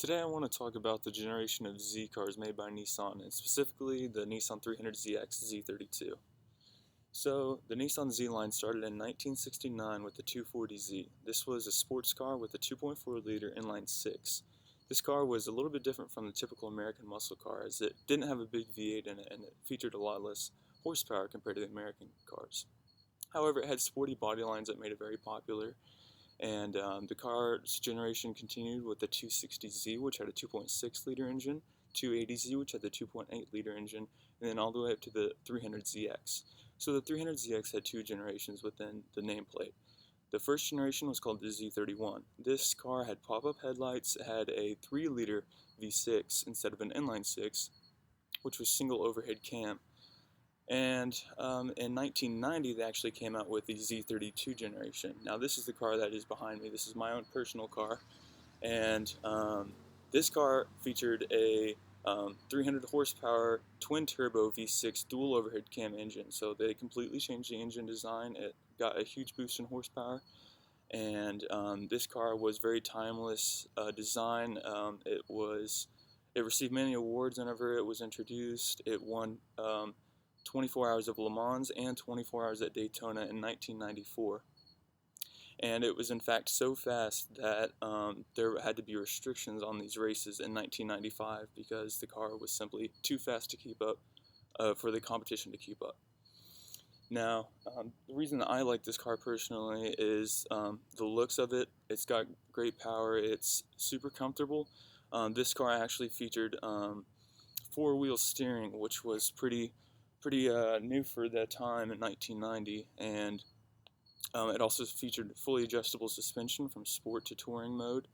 Today I want to talk about the generation of Z cars made by Nissan, and specifically the Nissan 300ZX Z32. So, the Nissan Z line started in 1969 with the 240Z. This was a sports car with a 2.4-liter inline-six. This car was a little bit different from the typical American muscle car, as it didn't have a big V8 in it, and it featured a lot less horsepower compared to the American cars. However, it had sporty body lines that made it very popular, and the car's generation continued with the 260Z, which had a 2.6-liter engine, 280Z, which had the 2.8-liter engine, and then all the way up to the 300ZX. So the 300ZX had two generations within the nameplate. The first generation was called the Z31. This car had pop-up headlights, had a 3-liter V6 instead of an inline-six, which was single overhead cam. And in 1990, they actually came out with the Z32 generation. Now, this is the car that is behind me. This is my own personal car. And this car featured a 300 horsepower twin-turbo V6 dual overhead cam engine. So they completely changed the engine design. It got a huge boost in horsepower. And this car was very timeless design. It received many awards whenever it was introduced. It won 24 Hours of Le Mans and 24 Hours at Daytona in 1994. And it was in fact so fast that there had to be restrictions on these races in 1995 because the car was simply too fast to keep up, for the competition to keep up. Now, the reason that I like this car personally is the looks of it. It's got great power. It's super comfortable. This car actually featured four-wheel steering, which was pretty new for that time in 1990, and it also featured fully adjustable suspension from sport to touring mode,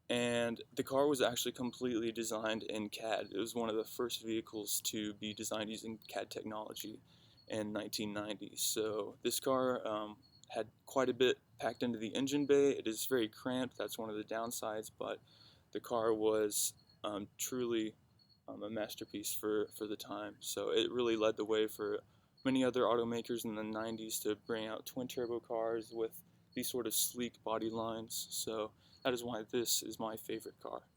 and the car was actually completely designed in CAD. It was one of the first vehicles to be designed using CAD technology in 1990. So this car had quite a bit packed into the engine bay. It is very cramped. That's one of the downsides, but the car was truly a masterpiece for the time. So it really led the way for many other automakers in the 90s to bring out twin-turbo cars with these sort of sleek body lines. So that is why this is my favorite car.